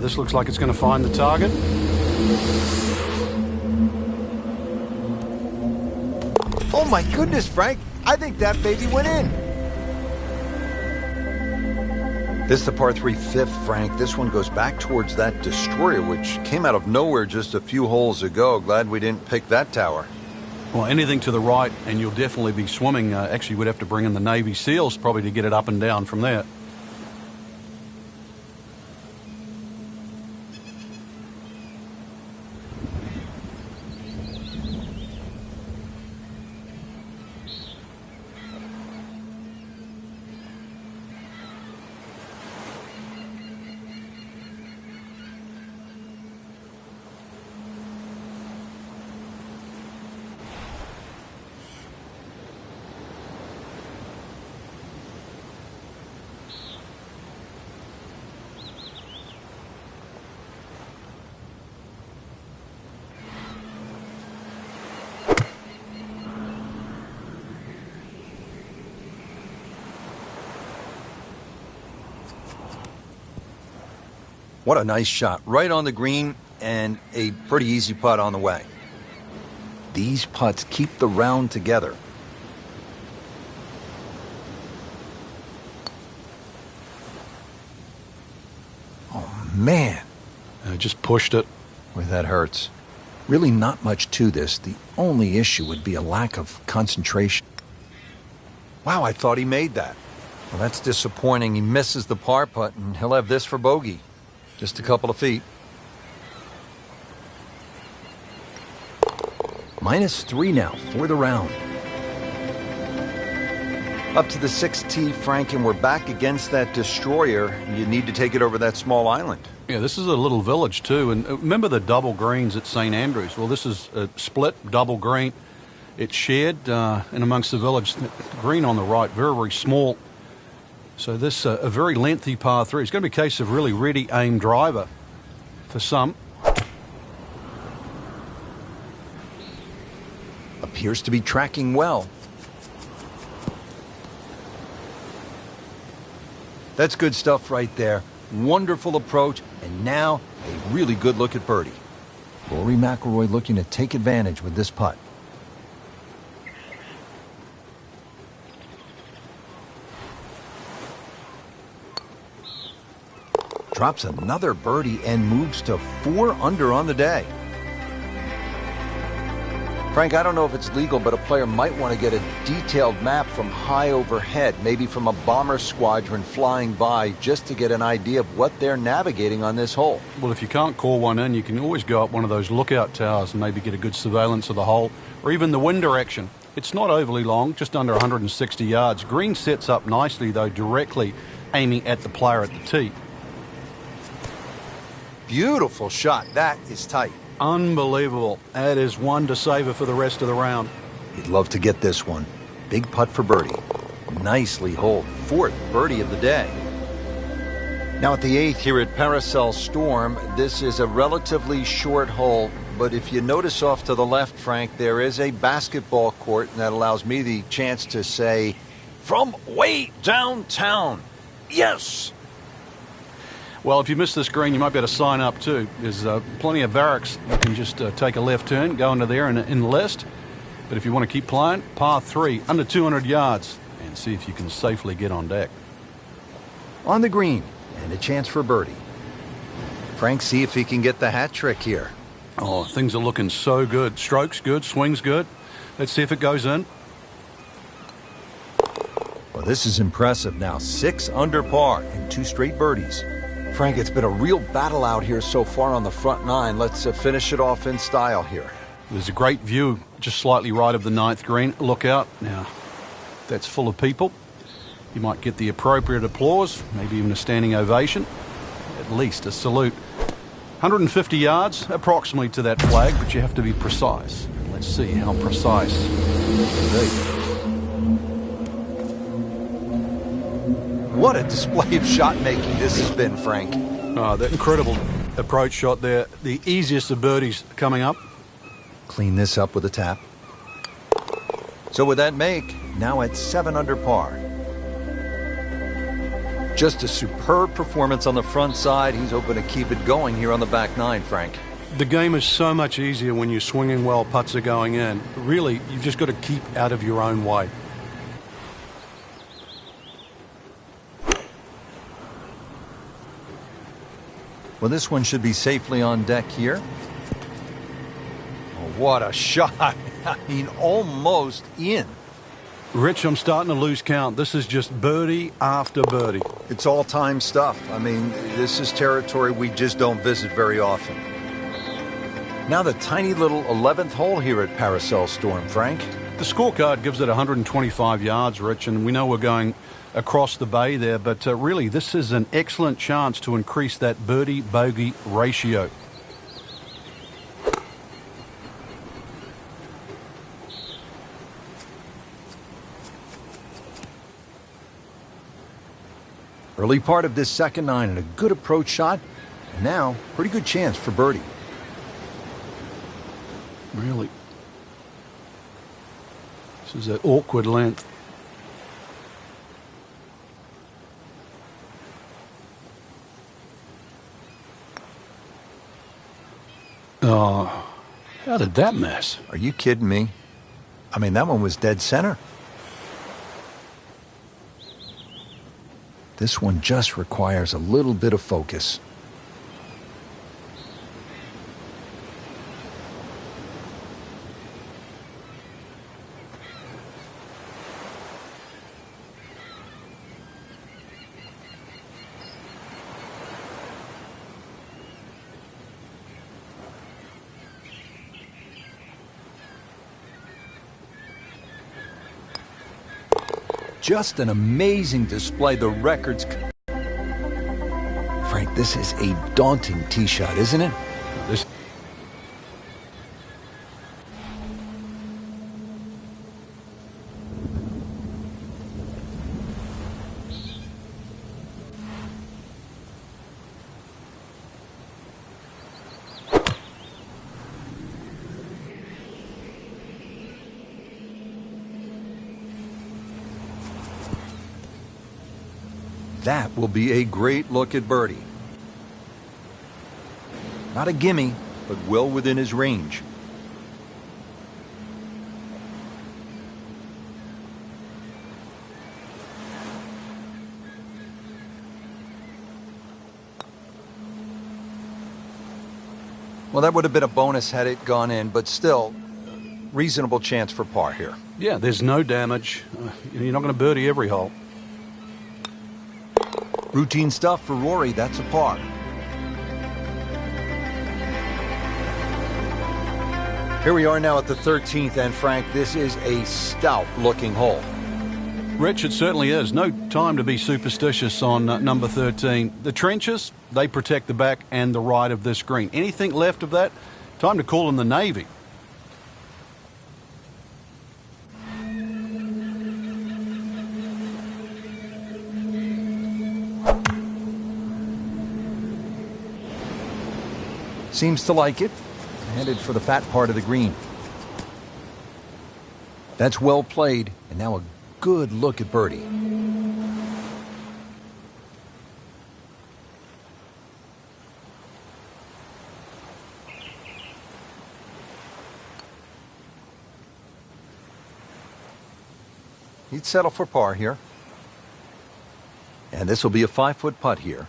This looks like it's going to find the target. Oh my goodness, Frank! I think that baby went in. This is the par 3 fifth, Frank. This one goes back towards that destroyer, which came out of nowhere just a few holes ago. Glad we didn't pick that tower. Well, anything to the right, and you'll definitely be swimming. Actually, we'd have to bring in the Navy SEALs probably to get it up and down from there. What a nice shot. Right on the green and a pretty easy putt on the way. These putts keep the round together. Oh, man. I just pushed it. Boy, that hurts. Really not much to this. The only issue would be a lack of concentration. Wow, I thought he made that. Well, that's disappointing. He misses the par putt, and he'll have this for bogey. Just a couple of feet. -3 now for the round. Up to the 6th tee, Frank, and we're back against that destroyer. You need to take it over that small island. Yeah, this is a little village too, and remember the double greens at St. Andrews? Well, this is a split double green. It's shared in amongst the village. The green on the right, very, very small. So this a very lengthy par 3. It's going to be a case of really ready aim driver for some. Appears to be tracking well. That's good stuff right there. Wonderful approach, and now a really good look at birdie. Rory McIlroy looking to take advantage with this putt. Drops another birdie and moves to 4 under on the day. Frank, I don't know if it's legal, but a player might want to get a detailed map from high overhead, maybe from a bomber squadron flying by, just to get an idea of what they're navigating on this hole. Well, if you can't call one in, you can always go up one of those lookout towers and maybe get a good surveillance of the hole, or even the wind direction. It's not overly long, just under 160 yards. Green sets up nicely, though, directly aiming at the player at the tee. Beautiful shot. That is tight. Unbelievable. That is one to savor for the rest of the round. He'd love to get this one. Big putt for birdie. Nicely holed. 4th birdie of the day. Now at the 8th here at Parasol Storm, this is a relatively short hole, but if you notice off to the left, Frank, there is a basketball court, and that allows me the chance to say, from way downtown, yes! Well, if you miss this green, you might be able to sign up too. There's plenty of barracks. You can just take a left turn, go into there and enlist. But if you want to keep playing, par 3, under 200 yards, and see if you can safely get on deck. On the green, and a chance for birdie. Frank, see if he can get the hat trick here. Oh, things are looking so good. Strokes good, swings good. Let's see if it goes in. Well, this is impressive now. 6 under par and 2 straight birdies. Frank, it's been a real battle out here so far on the front 9. Let's finish it off in style here. There's a great view just slightly right of the 9th green. Look out. Now, that's full of people. You might get the appropriate applause, maybe even a standing ovation. At least a salute. 150 yards, approximately to that flag, but you have to be precise. Let's see how precise. What a display of shot making this has been, Frank. Oh, that incredible approach shot there. The easiest of birdies coming up. Clean this up with a tap. So with that make, now at 7 under par. Just a superb performance on the front side. He's hoping to keep it going here on the back nine, Frank. The game is so much easier when you're swinging well, putts are going in. Really, you've just got to keep out of your own way. Well, this one should be safely on deck here. Oh, what a shot. I mean, almost in. Rich, I'm starting to lose count. This is just birdie after birdie. It's all-time stuff. I mean, this is territory we just don't visit very often. Now the tiny little 11th hole here at Paracel Storm, Frank. The scorecard gives it 125 yards, Rich, and we know we're going across the bay there, but really this is an excellent chance to increase that birdie-bogey ratio. Early part of this second nine and a good approach shot. And now, pretty good chance for birdie. Really. This is an awkward length. Oh, how did that miss? Are you kidding me? I mean, that one was dead center. This one just requires a little bit of focus. Just an amazing display. The records. Frank, this is a daunting tee shot, isn't it? This. That will be a great look at birdie. Not a gimme, but well within his range. Well, that would have been a bonus had it gone in, but still, reasonable chance for par here. Yeah, there's no damage. You're not going to birdie every hole. Routine stuff for Rory, that's a par. Here we are now at the 13th, and Frank, this is a stout-looking hole. Rich, it certainly is. No time to be superstitious on number 13. The trenches, they protect the back and the right of this green. Anything left of that, time to call in the Navy. Seems to like it. Headed for the fat part of the green. That's well played, and now a good look at birdie. He'd settle for par here. And this will be a 5-foot putt here.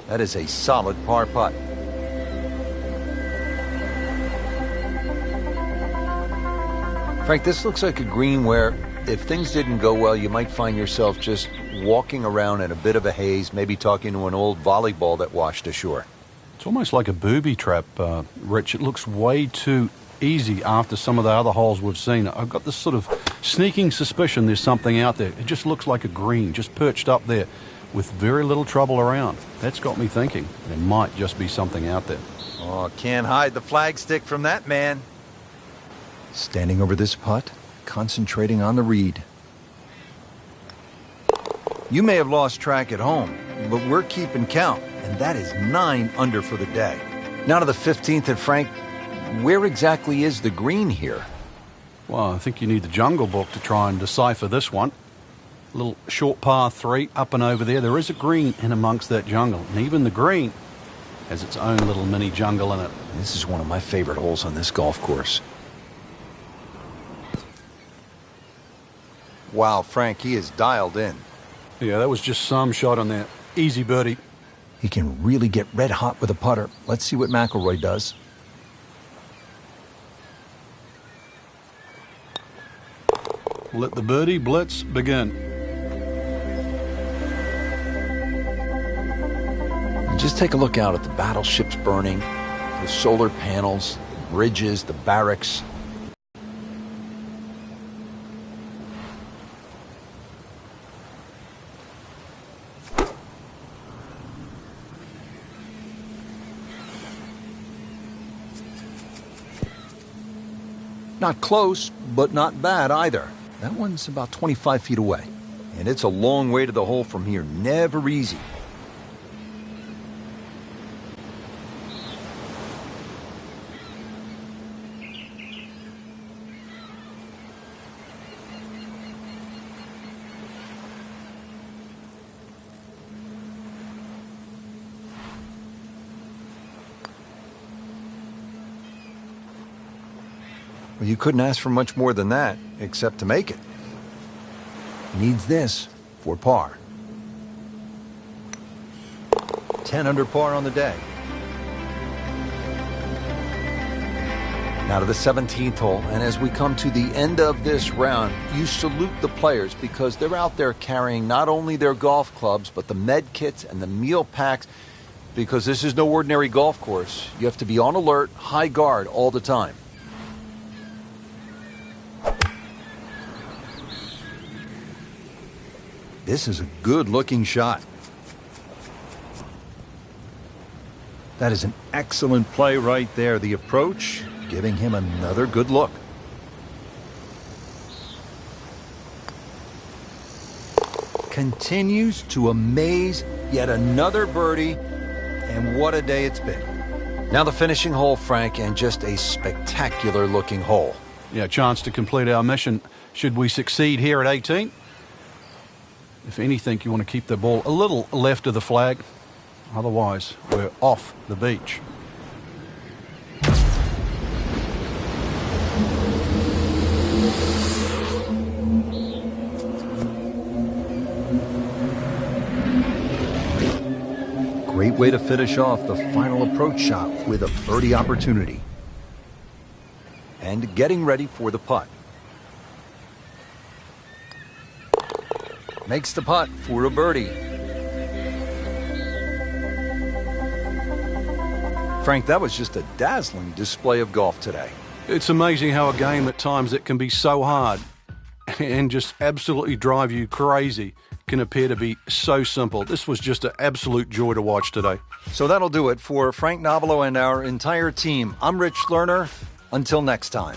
That is a solid par putt. Frank, this looks like a green where if things didn't go well, you might find yourself just walking around in a bit of a haze, maybe talking to an old volleyball that washed ashore. It's almost like a booby trap, Rich. It looks way too easy after some of the other holes we've seen. I've got this sort of sneaking suspicion there's something out there. It just looks like a green, just perched up there with very little trouble around. That's got me thinking there might just be something out there. Oh, can't hide the flagstick from that man. Standing over this putt, concentrating on the read. You may have lost track at home, but we're keeping count, and that is 9 under for the day. Now to the 15th, and Frank, where exactly is the green here? Well, I think you need the Jungle Book to try and decipher this one. Little short par 3 up and over there. There is a green in amongst that jungle, and even the green has its own little mini jungle in it. This is one of my favorite holes on this golf course. Wow, Frank, he is dialed in. Yeah, that was just some shot on there. Easy birdie. He can really get red hot with a putter. Let's see what McIlroy does. Let the birdie blitz begin. And just take a look out at the battleships burning, the solar panels, the bridges, the barracks. Not close, but not bad either. That one's about 25 feet away. And it's a long way to the hole from here. Never easy. Well, you couldn't ask for much more than that, except to make it. He needs this for par. 10 under par on the day. Now to the 17th hole, and as we come to the end of this round, you salute the players because they're out there carrying not only their golf clubs, but the med kits and the meal packs, because this is no ordinary golf course. You have to be on alert, high guard all the time. This is a good-looking shot. That is an excellent play right there. The approach, giving him another good look. Continues to amaze. Yet another birdie, and what a day it's been. Now the finishing hole, Frank, and just a spectacular-looking hole. Yeah, chance to complete our mission should we succeed here at 18. If anything, you want to keep the ball a little left of the flag. Otherwise, we're off the beach. Great way to finish off the final approach shot with a birdie opportunity. And getting ready for the putt. Makes the putt for a birdie. Frank, that was just a dazzling display of golf today. It's amazing how a game at times that can be so hard and just absolutely drive you crazy can appear to be so simple. This was just an absolute joy to watch today. So that'll do it for Frank Nobilo and our entire team. I'm Rich Lerner. Until next time.